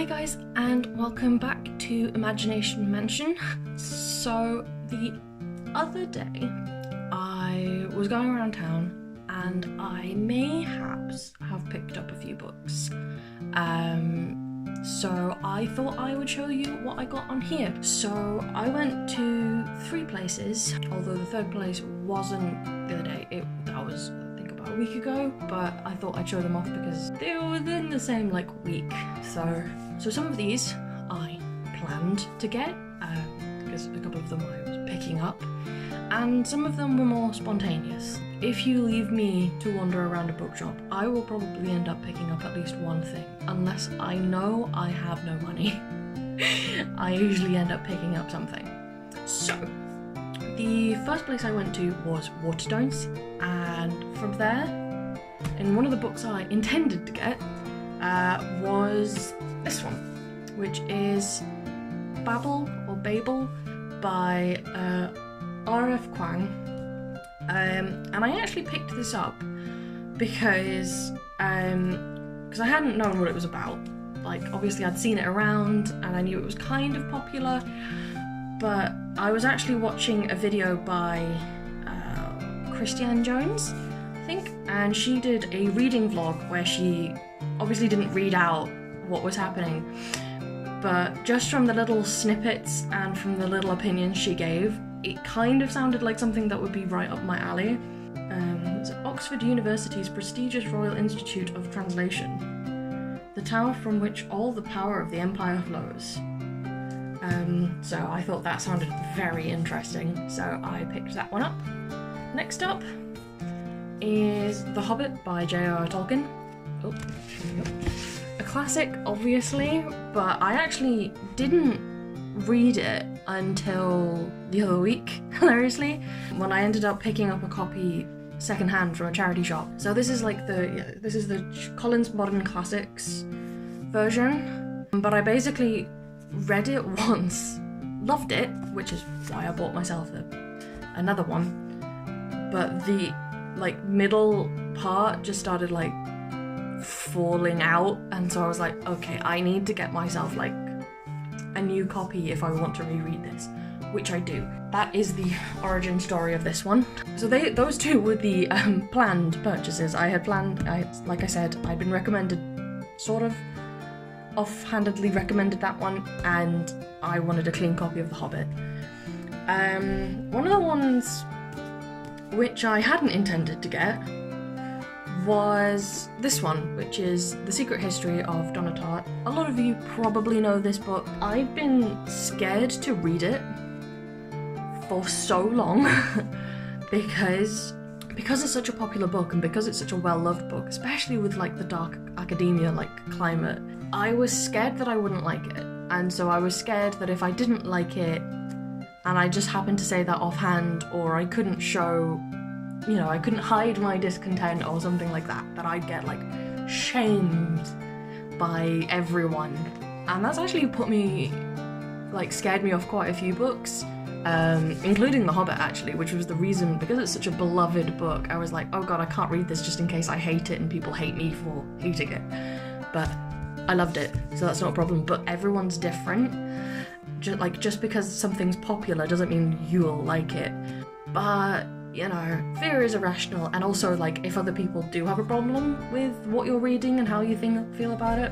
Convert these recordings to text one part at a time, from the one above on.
Hi guys, and welcome back to Imagination Mansion. So the other day I was going around town and I mayhaps have picked up a few books. So I thought I would show you what I got on here. So I went to 3 places, although the third place wasn't the other day. That was I think about a week ago, but I thought I'd show them off because they were within the same week. So some of these I planned to get because a couple of them I was picking up, and some of them were more spontaneous. If you leave me to wander around a bookshop, I will probably end up picking up at least one thing, unless I know I have no money. I usually end up picking up something. So the first place I went to was Waterstones, and from there, in one of the books I intended to get, was this one, which is Babel by R.F. Kuang. And I actually picked this up because I hadn't known what it was about. Obviously I'd seen it around and I knew it was kind of popular, but I was actually watching a video by Christiane Jones, I think, and she did a reading vlog where she obviously didn't read out what was happening, but just from the little snippets and from the little opinions she gave, it kind of sounded like something that would be right up my alley. It's Oxford University's prestigious Royal Institute of Translation, the tower from which all the power of the empire flows. So I thought that sounded very interesting, so I picked that one up. Next up is The Hobbit by J.R.R. Tolkien. Oh, a classic, obviously, but I actually didn't read it until the other week, hilariously, when I ended up picking up a copy secondhand from a charity shop. So this is this is the Collins Modern Classics version, but I basically read it once, loved it, which is why I bought myself another one, but the middle part just started falling out, and so I was like, okay, I need to get myself a new copy if I want to reread this, which I do. That is the origin story of this one. So those two were the planned purchases. Like I said, I'd been recommended, sort of offhandedly recommended that one, and I wanted a clean copy of The Hobbit. One of the ones which I hadn't intended to get was this one, which is The Secret History of Donna Tartt. A lot of you probably know this book. I've been scared to read it for so long because it's such a popular book and because it's such a well-loved book, especially with the dark academia climate. I was scared that I wouldn't like it, and so I was scared that if I didn't like it and I just happened to say that offhand, or I couldn't show, I couldn't hide my discontent or something like that, that I'd get shamed by everyone. And that's actually put me, scared me off quite a few books, including The Hobbit actually, which was the reason, because it's such a beloved book, I was like, oh god, I can't read this just in case I hate it and people hate me for hating it. But I loved it, so that's not a problem, but everyone's different. Just because something's popular doesn't mean you'll like it. But fear is irrational, and also if other people do have a problem with what you're reading and how you feel about it,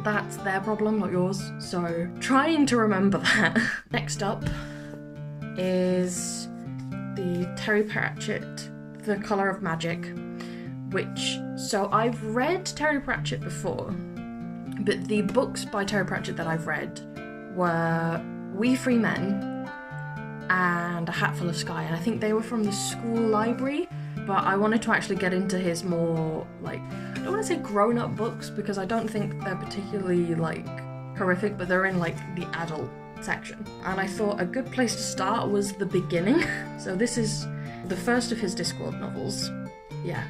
that's their problem, not yours. So trying to remember that. Next up is the Terry Pratchett, The Colour of Magic, so I've read Terry Pratchett before, but the books by Terry Pratchett that I've read were We Free Men and A Hatful of Sky, and I think they were from the school library, but I wanted to actually get into his more, I don't want to say grown-up books, because I don't think they're particularly, horrific, but they're in, the adult section. And I thought a good place to start was the beginning. So this is the first of his Discworld novels. Yeah,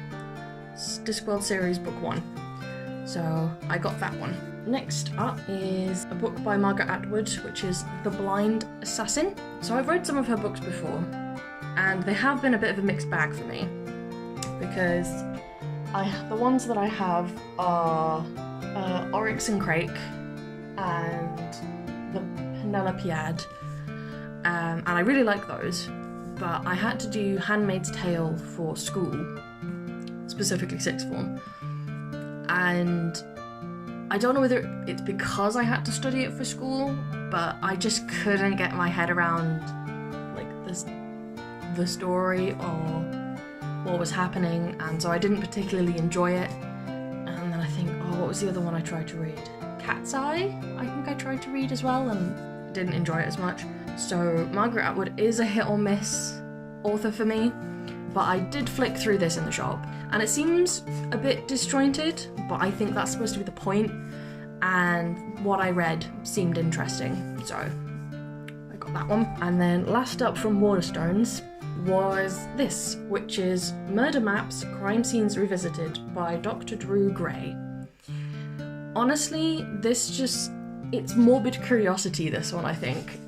Discworld series, book 1. So I got that one. Next up is a book by Margaret Atwood, which is The Blind Assassin. So I've read some of her books before, and they have been a bit of a mixed bag for me, because the ones that I have are Oryx and Crake, and the Penelopiad, and I really like those, but I had to do Handmaid's Tale for school, specifically sixth form, and I don't know whether it's because I had to study it for school, but I just couldn't get my head around like the story or what was happening, and so I didn't particularly enjoy it. And then I think, oh, what was the other one I tried to read? Cat's Eye, I think I tried to read as well, and didn't enjoy it as much. So Margaret Atwood is a hit or miss author for me, but I did flick through this in the shop, and it seems a bit disjointed, but I think that's supposed to be the point, and what I read seemed interesting, so I got that one. And then last up from Waterstones was this, which is Murder Maps, Crime Scenes Revisited by Dr. Drew Gray. Honestly, it's morbid curiosity, this one, I think,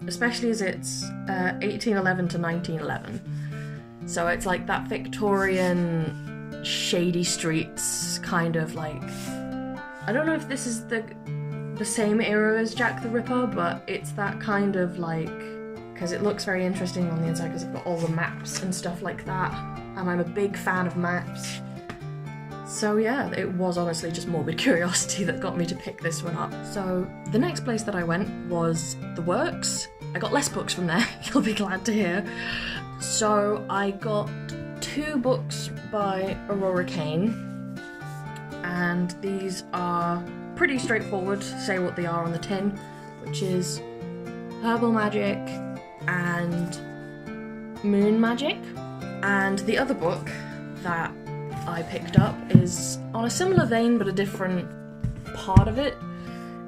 especially as it's 1811 to 1911. So it's like that Victorian shady streets kind of like, I don't know if this is the same era as Jack the Ripper, but it's that kind of like, because it looks very interesting on the inside because I've got all the maps and stuff like that, and I'm a big fan of maps. So yeah, it was honestly just morbid curiosity that got me to pick this one up. So the next place that I went was The Works. I got less books from there, you'll be glad to hear. So I got 2 books by Aurora Kane, and these are pretty straightforward, say what they are on the tin, which is Herbal Magic and Moon Magic. And the other book that I picked up is on a similar vein but a different part of it,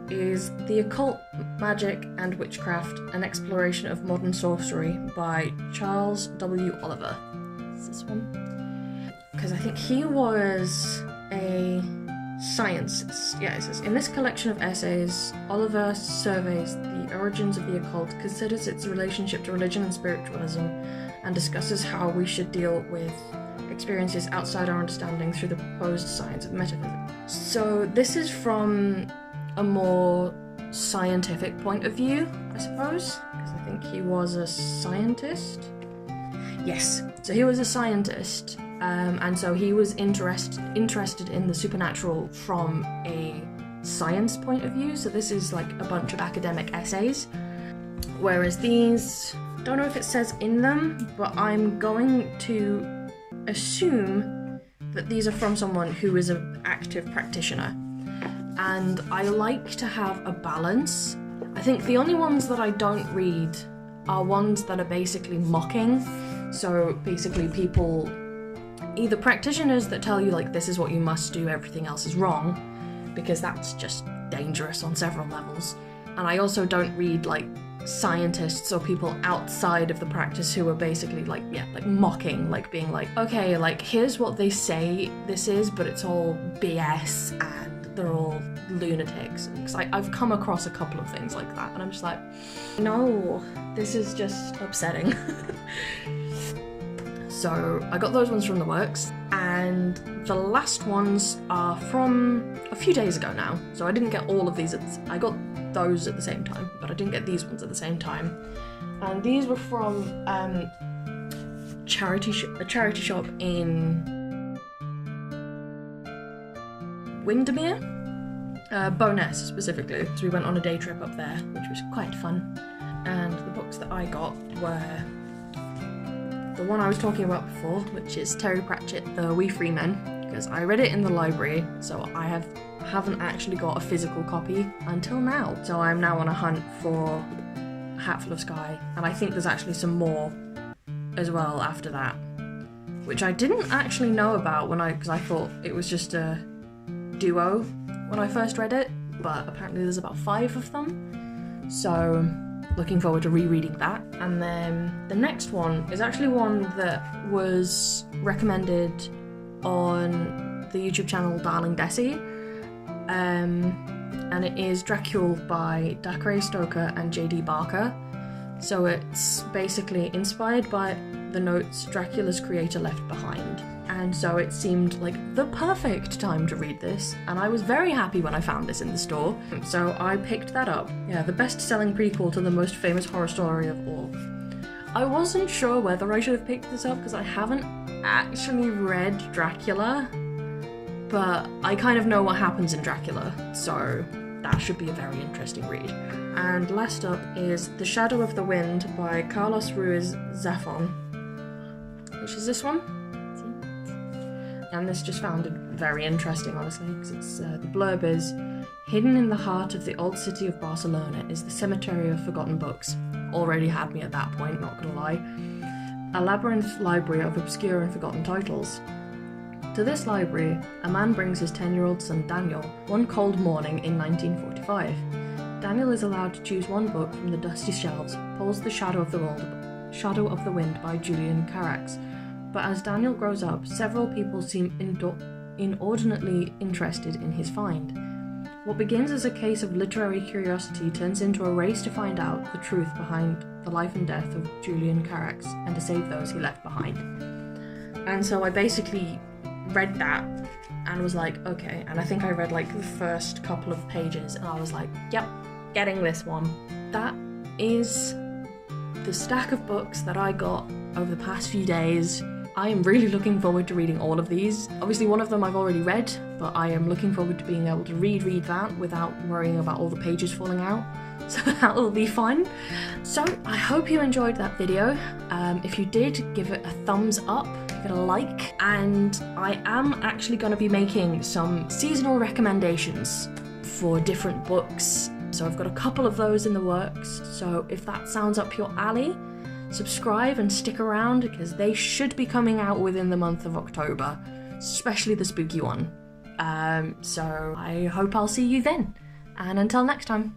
is The Occult Magic and Witchcraft, an Exploration of Modern Sorcery by Charles W. Oliver. Is this one? Because I think he was a scientist. Yeah, it says, in this collection of essays, Oliver surveys the origins of the occult, considers its relationship to religion and spiritualism, and discusses how we should deal with experiences outside our understanding through the proposed science of metaphysics. So this is from a more scientific point of view, I suppose, because I think he was a scientist. Yes, so he was a scientist, and so he was interested in the supernatural from a science point of view. So this is like a bunch of academic essays, whereas these, don't know if it says in them, but I'm going to assume that these are from someone who is an active practitioner. And I like to have a balance. I think the only ones that I don't read are ones that are basically mocking. So basically people, either practitioners that tell you like this is what you must do, everything else is wrong, because that's just dangerous on several levels. And I also don't read like scientists or people outside of the practice who are basically like, yeah, like mocking, like being like, okay, like here's what they say this is, but it's all BS and they're all lunatics. Because I've come across a couple of things like that, and I'm just like, no, this is just upsetting. So I got those ones from The Works, and the last ones are from a few days ago now. So I didn't get all of these, I got those at the same time, but I didn't get these ones at the same time. And these were from a charity shop in Windermere, Bowness specifically, so we went on a day trip up there, which was quite fun. And the books that I got were the one I was talking about before, which is Terry Pratchett, The Wee Free Men, because I read it in the library, so I haven't actually got a physical copy until now. So I'm now on a hunt for Hatful of Sky, and I think there's actually some more as well after that, which I didn't actually know about because I thought it was just a duo when I first read it, but apparently there's about 5 of them, so looking forward to rereading that. And then the next one is actually one that was recommended on the YouTube channel Darling Desi, and it is Dracula by Dacre Stoker and J.D. Barker. So it's basically inspired by the notes Dracula's creator left behind. and so it seemed like the perfect time to read this, and I was very happy when I found this in the store, so I picked that up. Yeah, the best-selling prequel to the most famous horror story of all. I wasn't sure whether I should have picked this up because I haven't actually read Dracula, but I kind of know what happens in Dracula, so that should be a very interesting read. And last up is The Shadow of the Wind by Carlos Ruiz Zafón, which is this one. And this just found it very interesting, honestly, because it's the blurb is, hidden in the heart of the old city of Barcelona is the cemetery of forgotten books. Already had me at that point, not gonna lie. A labyrinth library of obscure and forgotten titles. To this library, a man brings his 10-year-old son Daniel one cold morning in 1945. Daniel is allowed to choose one book from the dusty shelves, pulls The Shadow of the Wind by Julian Carax. But as Daniel grows up, several people seem inordinately interested in his find. What begins as a case of literary curiosity turns into a race to find out the truth behind the life and death of Julian Carax and to save those he left behind. And so I basically read that and was like, okay, and I think I read like the first couple of pages and I was like, yep, getting this one. That is the stack of books that I got over the past few days. I am really looking forward to reading all of these. Obviously one of them I've already read, but I am looking forward to being able to reread that without worrying about all the pages falling out. So that will be fun. So I hope you enjoyed that video. If you did, give it a thumbs up, give it a like, and I am actually going to be making some seasonal recommendations for different books. So I've got a couple of those in the works. So if that sounds up your alley, subscribe and stick around because they should be coming out within the month of October, especially the spooky one. So I hope I'll see you then. And until next time.